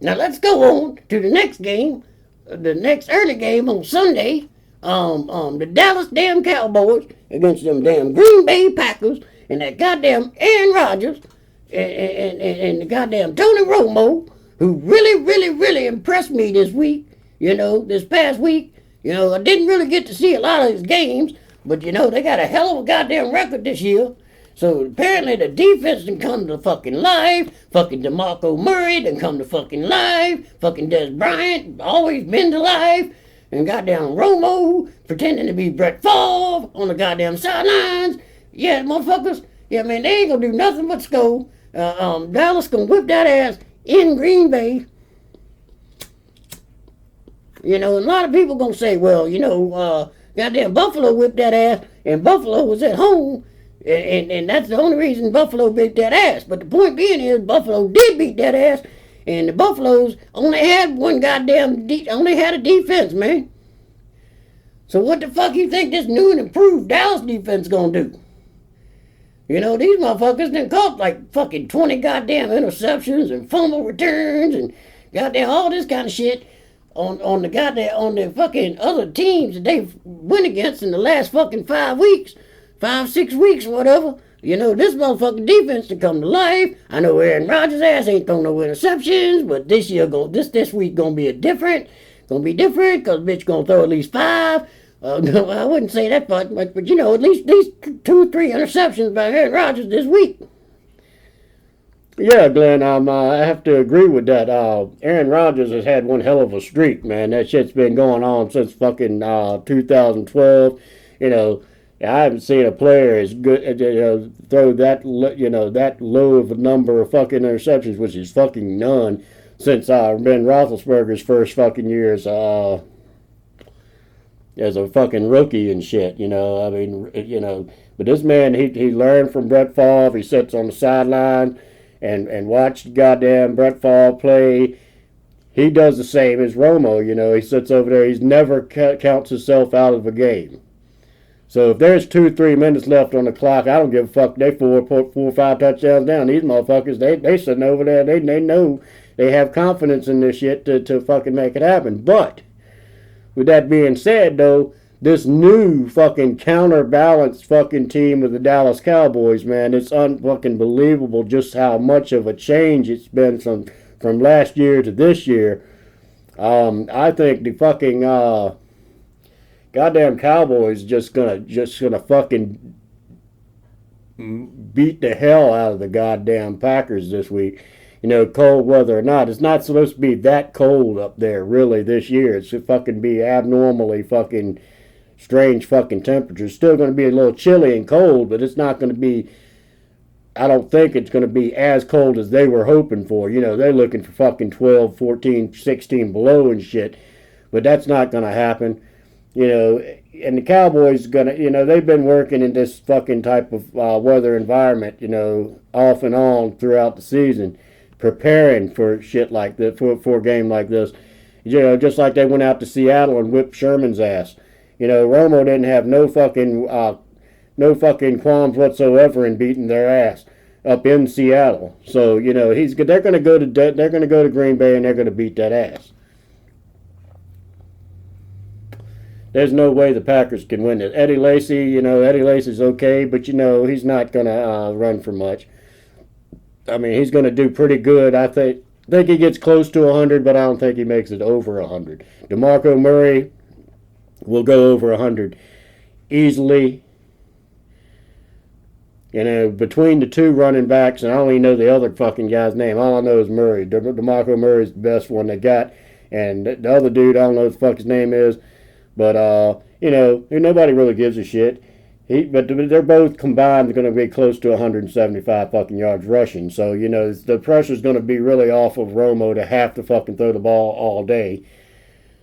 Now let's go on to the next game, the next early game on Sunday. The Dallas damn Cowboys against them damn Green Bay Packers and that goddamn Aaron Rodgers and the goddamn Tony Romo, who really impressed me this week. This past week. I didn't really get to see a lot of his games, but they got a hell of a goddamn record this year. So apparently the defense done come to fucking live. Fucking DeMarco Murray done come to fucking live. Fucking Des Bryant always been to live. And goddamn Romo pretending to be Brett Favre on the goddamn sidelines. Yeah, motherfuckers. Yeah, man, they ain't gonna do nothing but score. Dallas gonna whip that ass in Green Bay. And a lot of people gonna say, well, goddamn Buffalo whipped that ass, and Buffalo was at home, and that's the only reason Buffalo beat that ass. But the point being is, Buffalo did beat that ass, and the Buffaloes only had only had a defense, man. So what the fuck you think this new and improved Dallas defense gonna do? These motherfuckers done caught like fucking 20 goddamn interceptions and fumble returns and goddamn all this kind of shit on the fucking other teams that they went against in the last fucking 5 weeks, 6 weeks, whatever. This motherfucking defense to come to life. I know Aaron Rodgers' ass ain't thrown no interceptions, but this week gonna be different, cause bitch gonna throw at least 5. No, I wouldn't say that much, but at least these 2 or 3 interceptions by Aaron Rodgers this week. Yeah, Glenn, I have to agree with that. Aaron Rodgers has had one hell of a streak, man. That shit's been going on since fucking 2012. I haven't seen a player as good, throw that low of a number of fucking interceptions, which is fucking none, since Ben Roethlisberger's first fucking years as a fucking rookie and shit. But this man, he learned from Brett Favre. He sits on the sideline and watched goddamn Brett Favre play. He does the same as Romo. He sits over there. He's never counts himself out of a game. So if there's 2-3 minutes left on the clock, I don't give a fuck. They 4 or 5 touchdowns down. These motherfuckers, they sitting over there. They know they have confidence in this shit to fucking make it happen. But with that being said, though, this new fucking counterbalanced fucking team of the Dallas Cowboys, man, it's unfucking believable just how much of a change it's been from last year to this year. I think the fucking goddamn Cowboys just gonna fucking beat the hell out of the goddamn Packers this week. Cold weather or not, it's not supposed to be that cold up there really this year. It's to fucking be abnormally fucking strange fucking temperatures. Still going to be a little chilly and cold, but it's not going to be, I don't think it's going to be as cold as they were hoping for. They're looking for fucking 12, 14, 16 below and shit, but that's not going to happen. And the Cowboys they've been working in this fucking type of weather environment, off and on throughout the season, preparing for shit like that, for a game like this. Just like they went out to Seattle and whipped Sherman's ass. Romo didn't have no fucking qualms whatsoever in beating their ass up in Seattle. So they're going to go to Green Bay and they're going to beat that ass. There's no way the Packers can win it. Eddie Lacy's okay, but he's not going to run for much. I mean, he's going to do pretty good. I think he gets close to 100, but I don't think he makes it over 100. DeMarco Murray will go over 100 easily. Between the 2 running backs, and I don't even know the other fucking guy's name. All I know is Murray. DeMarco Murray's the best one they got. And the other dude, I don't know what the fuck his name is. But, nobody really gives a shit. But they're both combined going to be close to 175 fucking yards rushing. So, the pressure's going to be really off of Romo to have to fucking throw the ball all day.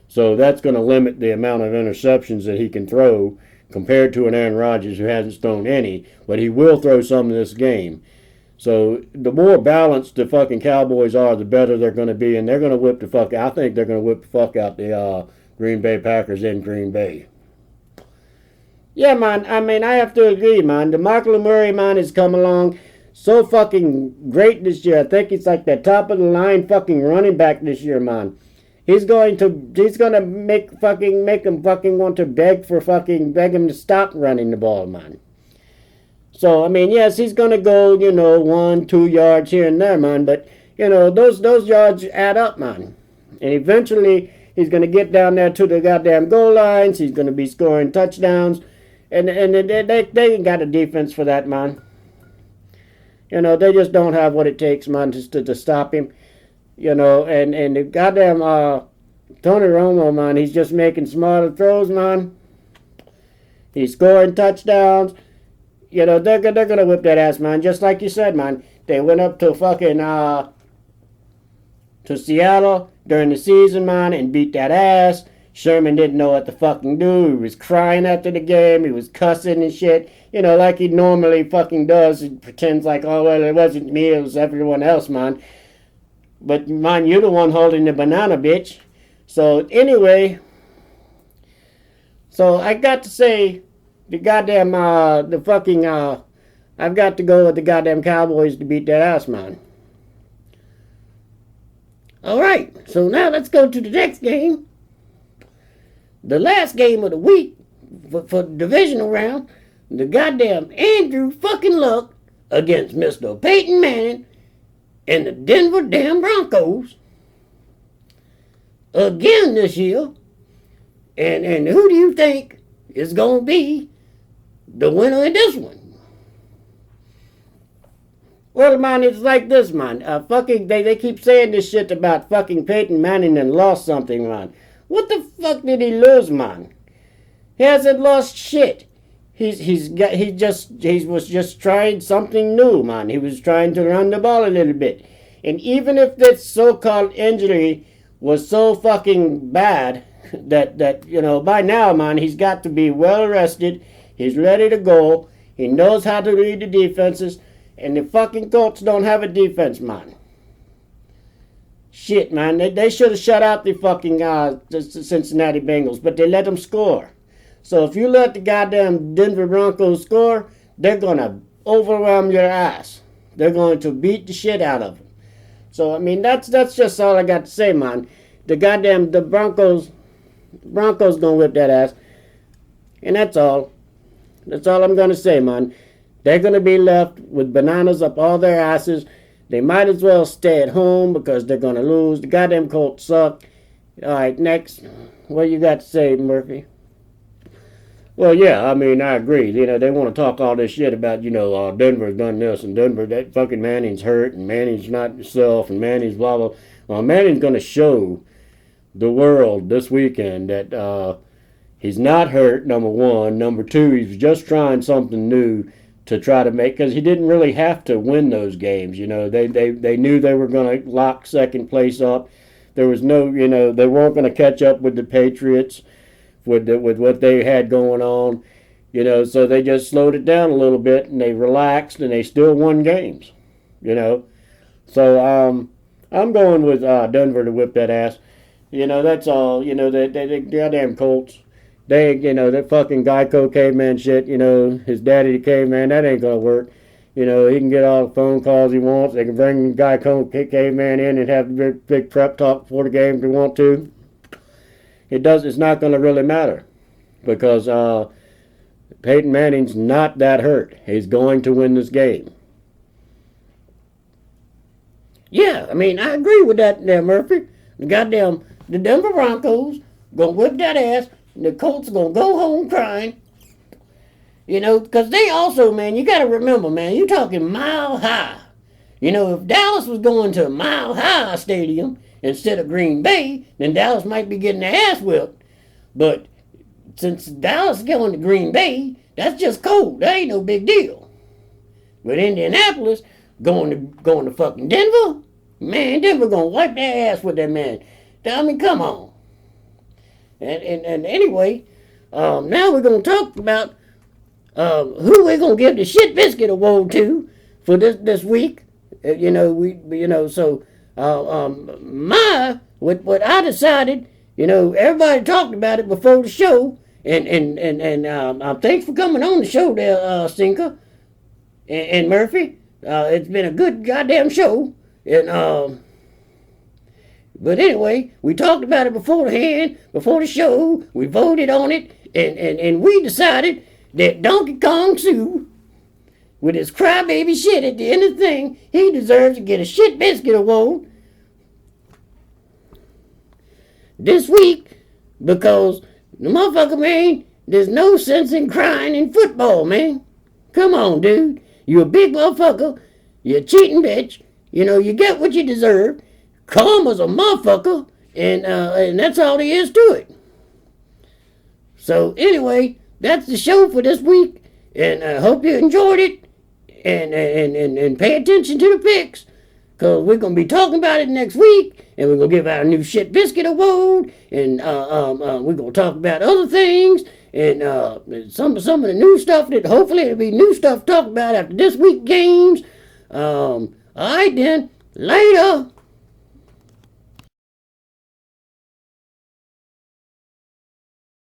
So that's going to limit the amount of interceptions that he can throw compared to an Aaron Rodgers who hasn't thrown any. But he will throw some in this game. So the more balanced the fucking Cowboys are, the better they're going to be. And they're going to I think they're going to whip the fuck out the Green Bay Packers in Green Bay. Yeah, man. I mean, I have to agree, man. DeMarco Murray, man, has come along. so fucking great this year. I think he's like the top of the line fucking running back this year, man. He's gonna make him fucking want to beg him to stop running the ball, man. So I mean, yes, he's gonna go, 1-2 yards here and there, man, but those yards add up, man. And eventually he's gonna get down there to the goddamn goal lines. He's gonna be scoring touchdowns, and they ain't got a defense for that, man. They just don't have what it takes, man, to stop him. And the goddamn Tony Romo, man, he's just making smarter throws, man. He's scoring touchdowns. They're gonna whip that ass, man. Just like you said, man. They went up to fucking to Seattle during the season, man, and beat that ass. Sherman didn't know what to fucking do. He was crying after the game. He was cussing and shit. Like he normally fucking does. He pretends like, oh, well, it wasn't me. It was everyone else, man. But, man, you're the one holding the banana, bitch. So, anyway. So, I got to say, I've got to go with the goddamn Cowboys to beat that ass, man. All right, so now let's go to the next game. The last game of the week for the divisional round. The goddamn Andrew fucking Luck against Mr. Peyton Manning and the Denver damn Broncos again this year. And who do you think is going to be the winner in this one? Well, man, it's like this, man. They keep saying this shit about fucking Peyton Manning and lost something, man. What the fuck did he lose, man? He hasn't lost shit. He was just trying something new, man. He was trying to run the ball a little bit. And even if this so-called injury was so fucking bad that by now, man, he's got to be well rested. He's ready to go. He knows how to read the defenses. And the fucking Colts don't have a defense, man. Shit, man. They should have shut out the fucking Cincinnati Bengals, but they let them score. So if you let the goddamn Denver Broncos score, they're going to overwhelm your ass. They're going to beat the shit out of them. So, I mean, that's just all I got to say, man. The Broncos going to whip that ass. And that's all. That's all I'm going to say, man. They're going to be left with bananas up all their asses. They might as well stay at home because they're going to lose. The goddamn Colts suck. All right, next. What you got to say, Murphy? Well, yeah, I mean, I agree. They want to talk all this shit about, Denver's done this and Denver, that fucking Manning's hurt and Manning's not himself and Manning's blah, blah. Well, Manning's going to show the world this weekend that he's not hurt, number one. Number two, he's just trying something new to try to make, because he didn't really have to win those games. They knew they were going to lock second place up. There was no, they weren't going to catch up with the Patriots with what they had going on. So they just slowed it down a little bit and they relaxed and they still won games. So I'm going with Denver to whip that ass. That's all. The goddamn Colts. That fucking Geico caveman shit, his daddy the caveman, that ain't gonna work. He can get all the phone calls he wants. They can bring Geico caveman in and have a big prep talk before the game if they want to. It's not gonna really matter because Peyton Manning's not that hurt. He's going to win this game. Yeah, I mean, I agree with that there, Murphy. The Denver Broncos gonna whip that ass. The Colts gonna go home crying. Because they also, man, you gotta remember, man, you talking Mile High. If Dallas was going to Mile High Stadium instead of Green Bay, then Dallas might be getting their ass whipped. But since Dallas is going to Green Bay, that's just cold. That ain't no big deal. But Indianapolis going to fucking Denver, man, Denver gonna wipe their ass with that man. I mean, come on. And anyway, now we're going to talk about who we're going to give the shit biscuit award to for this week. So what I decided, everybody talked about it before the show, and thanks for coming on the show there, Stinker and Murphy. It's been a good goddamn show. And but anyway, we talked about it beforehand, before the show. We voted on it, and we decided that Donkey Kong Sue, with his crybaby shit at the end of the thing, he deserves to get a shit biscuit award this week, because the motherfucker, man, there's no sense in crying in football, man. Come on, dude. You a big motherfucker. You a cheating bitch. You know, you get what you deserve. Karma's a motherfucker, and that's all there is to it. So anyway, that's the show for this week, and I hope you enjoyed it, and pay attention to the picks, because we're going to be talking about it next week, and we're going to give out a new shit biscuit award, and we're going to talk about other things, and some of the new stuff that hopefully it'll be new stuff to talk about after this week's games. All right then, later.